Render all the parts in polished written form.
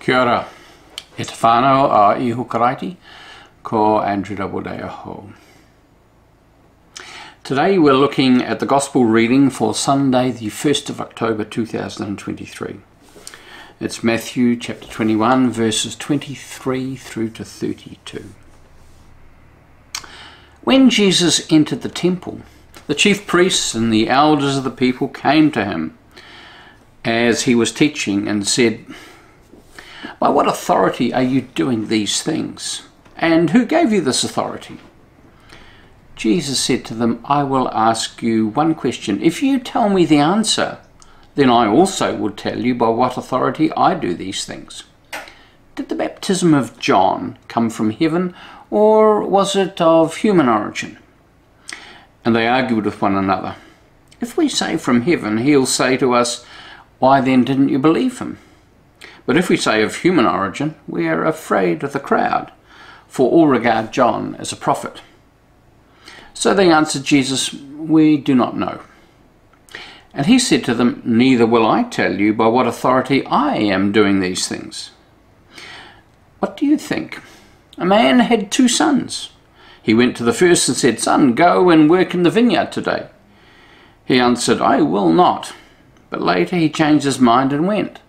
Kia ora, e te whānau a Iho Karaiti, ko Andrew Doubleday aho. Today we're looking at the Gospel reading for Sunday the 1st of October 2023. It's Matthew chapter 21 verses 23 through to 32. When Jesus entered the temple, the chief priests and the elders of the people came to him as he was teaching and said, "By what authority are you doing these things? And who gave you this authority?" Jesus said to them, "I will ask you one question. If you tell me the answer, then I also will tell you by what authority I do these things. Did the baptism of John come from heaven, or was it of human origin?" And they argued with one another. "If we say from heaven, he'll say to us, 'Why then didn't you believe him?' But if we say of human origin, we are afraid of the crowd, for all regard John as a prophet." So they answered Jesus, "We do not know." And he said to them, "Neither will I tell you by what authority I am doing these things. What do you think? A man had 2 sons. He went to the first and said, 'Son, go and work in the vineyard today.' He answered, 'I will not.' But later he changed his mind and went.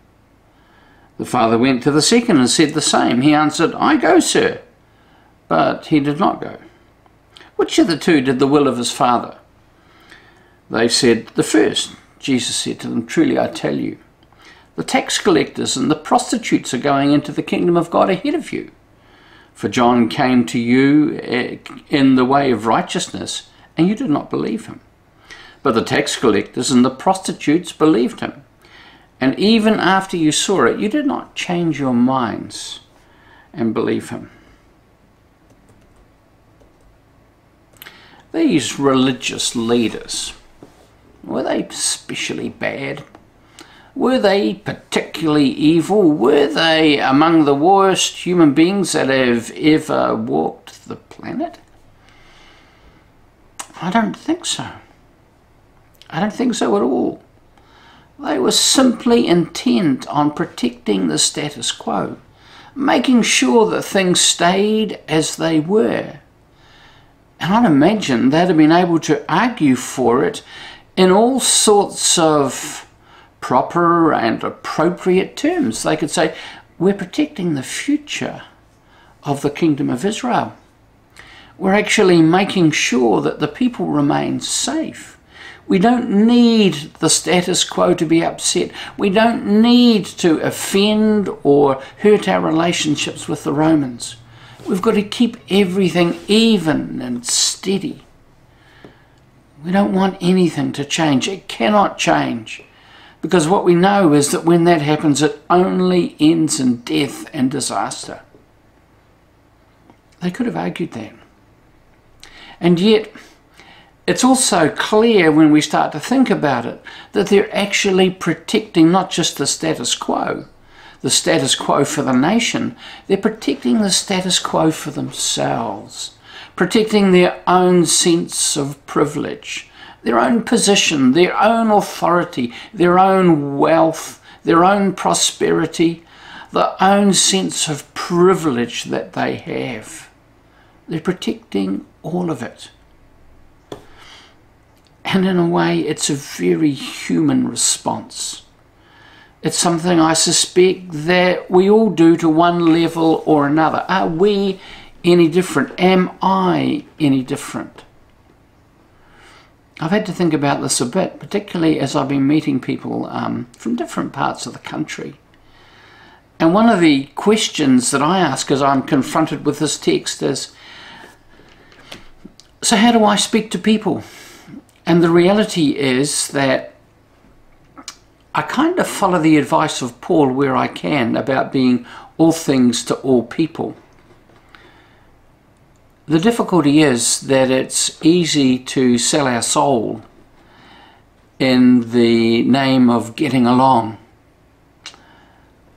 The father went to the second and said the same. He answered, 'I go, sir.' But he did not go. Which of the 2 did the will of his father?" They said, "The first." Jesus said to them, "Truly I tell you, the tax collectors and the prostitutes are going into the kingdom of God ahead of you. For John came to you in the way of righteousness, and you did not believe him. But the tax collectors and the prostitutes believed him. And even after you saw it, you did not change your minds and believe him." These religious leaders, were they especially bad? Were they particularly evil? Were they among the worst human beings that have ever walked the planet? I don't think so. I don't think so at all. They were simply intent on protecting the status quo, making sure that things stayed as they were. And I'd imagine they'd have been able to argue for it in all sorts of proper and appropriate terms. They could say, "We're protecting the future of the kingdom of Israel. We're actually making sure that the people remain safe. We don't need the status quo to be upset. We don't need to offend or hurt our relationships with the Romans. We've got to keep everything even and steady. We don't want anything to change. It cannot change. Because what we know is that when that happens, it only ends in death and disaster." They could have argued that. And yet, it's also clear when we start to think about it that they're actually protecting not just the status quo for the nation, they're protecting the status quo for themselves, protecting their own sense of privilege, their own position, their own authority, their own wealth, their own prosperity, the own sense of privilege that they have. They're protecting all of it. And in a way, it's a very human response. It's something I suspect that we all do to one level or another. Are we any different? Am I any different? I've had to think about this a bit, particularly as I've been meeting people from different parts of the country. And one of the questions that I ask as I'm confronted with this text is, so how do I speak to people? And the reality is that I kind of follow the advice of Paul where I can about being all things to all people. The difficulty is that it's easy to sell our soul in the name of getting along.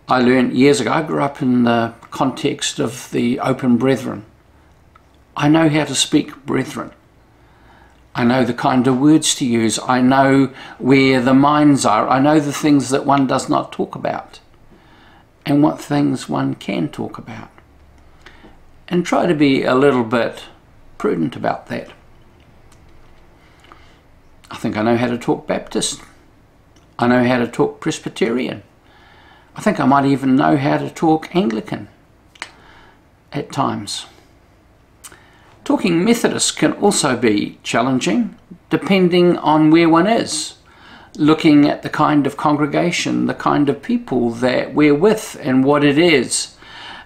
I learned years ago, I grew up in the context of the open brethren. I know how to speak brethren. I know the kind of words to use. I know where the minds are. I know the things that one does not talk about. and what things one can talk about. And try to be a little bit prudent about that. I think I know how to talk Baptist. I know how to talk Presbyterian. I think I might even know how to talk Anglican at times. Talking Methodist can also be challenging, depending on where one is, looking at the kind of congregation, the kind of people that we're with, and what it is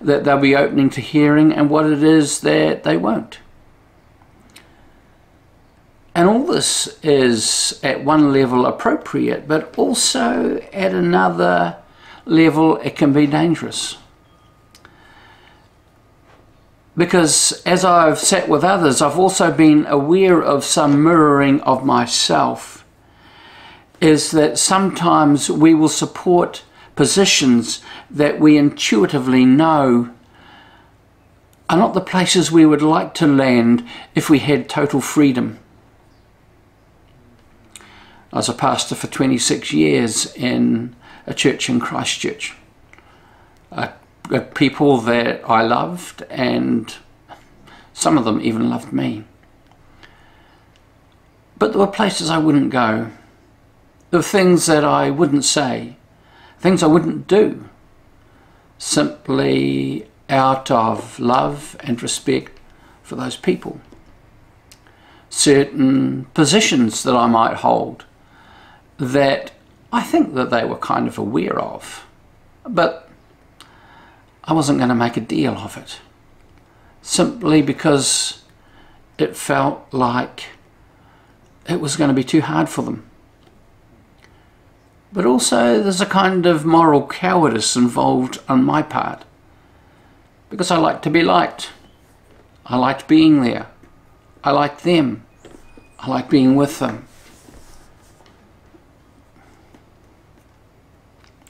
that they'll be opening to hearing and what it is that they won't. And all this is at one level appropriate, but also at another level it can be dangerous. Because as I've sat with others, I've also been aware of some mirroring of myself, is that sometimes we will support positions that we intuitively know are not the places we would like to land if we had total freedom. I was a pastor for 26 years in a church in Christchurch. People that I loved, and some of them even loved me. But there were places I wouldn't go. There were things that I wouldn't say, things I wouldn't do, simply out of love and respect for those people. Certain positions that I might hold that I think that they were kind of aware of, but I wasn't going to make a deal of it, simply because it felt like it was going to be too hard for them. But also there's a kind of moral cowardice involved on my part, because I like to be liked. I liked being there. I liked them. I liked being with them.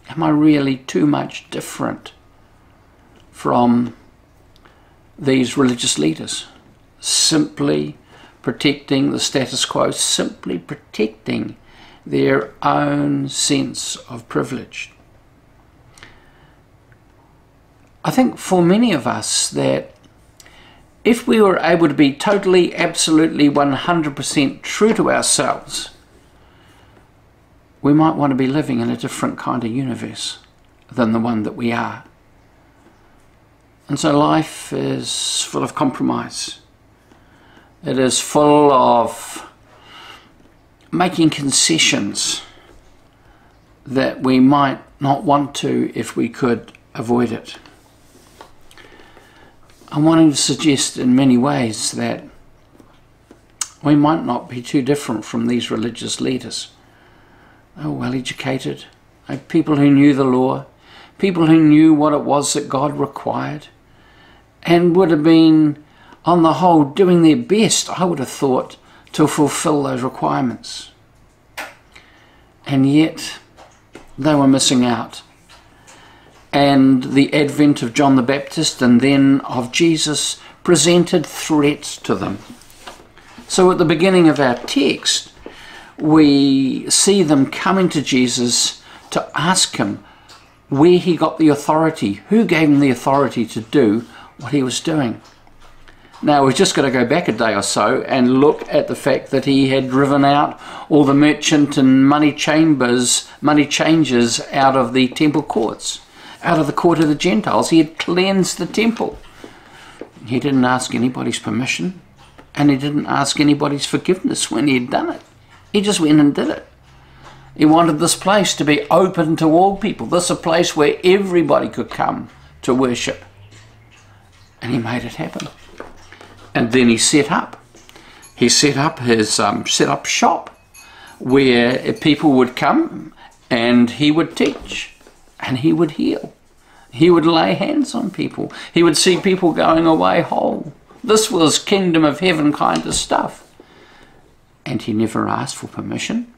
Am I really too much different from these religious leaders, simply protecting the status quo, simply protecting their own sense of privilege? I think for many of us that if we were able to be totally, absolutely, 100% true to ourselves, we might want to be living in a different kind of universe than the one that we are. And so life is full of compromise. It is full of making concessions that we might not want to if we could avoid it. I'm wanting to suggest in many ways that we might not be too different from these religious leaders. They were well educated, people who knew the law, people who knew what it was that God required, and would have been, on the whole, doing their best, I would have thought, to fulfill those requirements. And yet they were missing out. And the advent of John the Baptist and then of Jesus presented threats to them. So at the beginning of our text, we see them coming to Jesus to ask him where he got the authority, who gave him the authority to do what he was doing. Now we've just got to go back a day or so and look at the fact that he had driven out all the merchant and money changers out of the temple courts, out of the court of the Gentiles. He had cleansed the temple. He didn't ask anybody's permission, and he didn't ask anybody's forgiveness when he had done it. He just went and did it. He wanted this place to be open to all people. This is a place where everybody could come to worship. And he made it happen. And then he set up his set up shop where people would come and he would teach and he would heal. He would lay hands on people. He would see people going away whole. This was kingdom of heaven kind of stuff. And he never asked for permission,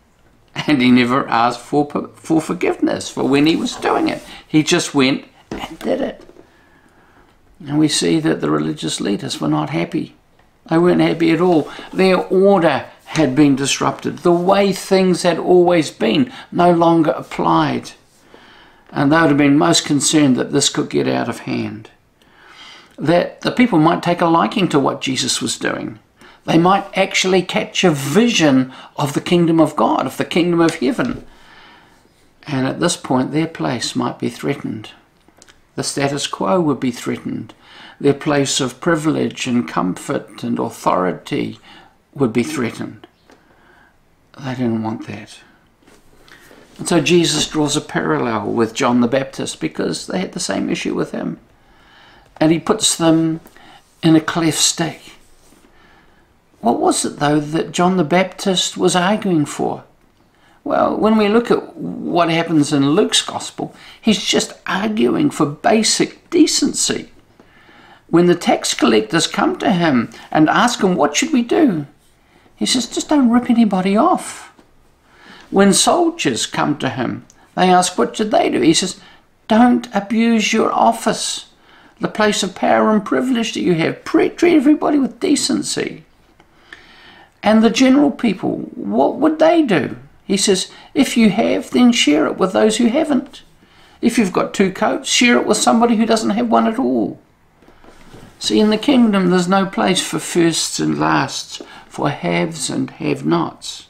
and he never asked for forgiveness for when he was doing it. He just went and did it. And we see that the religious leaders were not happy. They weren't happy at all. Their order had been disrupted. The way things had always been no longer applied. And they would have been most concerned that this could get out of hand. That the people might take a liking to what Jesus was doing. They might actually catch a vision of the kingdom of God, of the kingdom of heaven. And at this point, their place might be threatened. The status quo would be threatened. Their place of privilege and comfort and authority would be threatened. They didn't want that. And so Jesus draws a parallel with John the Baptist because they had the same issue with him. And he puts them in a cleft stick. What was it, though, that John the Baptist was arguing for? Well, when we look at what happens in Luke's Gospel, he's just arguing for basic decency. When the tax collectors come to him and ask him, what should we do? He says, just don't rip anybody off. When soldiers come to him, they ask, what should they do? He says, don't abuse your office, the place of power and privilege that you have. Treat everybody with decency. And the general people, what would they do? He says, if you have, then share it with those who haven't. If you've got 2 coats, share it with somebody who doesn't have one at all. See, in the kingdom, there's no place for firsts and lasts, for haves and have-nots.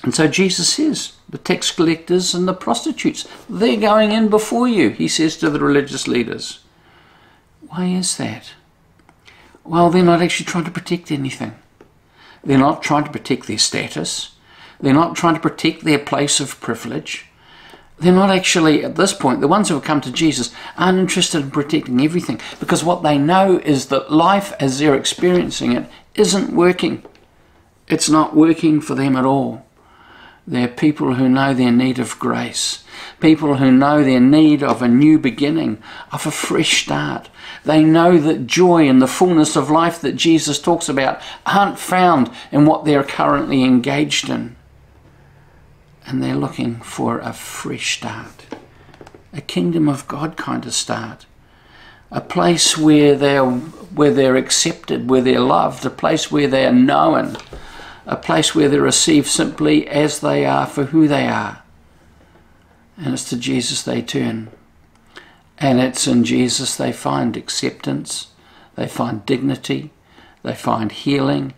And so Jesus says, the tax collectors and the prostitutes, they're going in before you, he says to the religious leaders. Why is that? Well, they're not actually trying to protect anything. They're not trying to protect their status. They're not trying to protect their place of privilege. They're not actually, at this point, the ones who have come to Jesus aren't interested in protecting everything, because what they know is that life as they're experiencing it isn't working. It's not working for them at all. They're people who know their need of grace, people who know their need of a new beginning, of a fresh start. They know that joy and the fullness of life that Jesus talks about aren't found in what they're currently engaged in. And they're looking for a fresh start, a kingdom of God kind of start, a place where they're accepted, where they're loved, a place where they're known, a place where they're received simply as they are for who they are. And it's to Jesus they turn. And it's in Jesus they find acceptance, they find dignity, they find healing,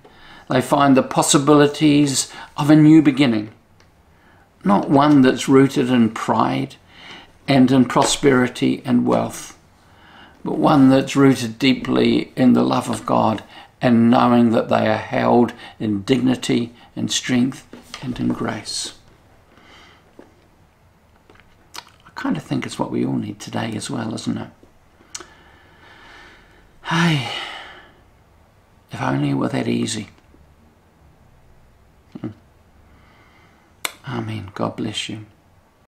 they find the possibilities of a new beginning. Not one that's rooted in pride and in prosperity and wealth, but one that's rooted deeply in the love of God and knowing that they are held in dignity and strength and in grace. I kind of think it's what we all need today as well, isn't it? Hey, if only it were that easy. Amen. God bless you.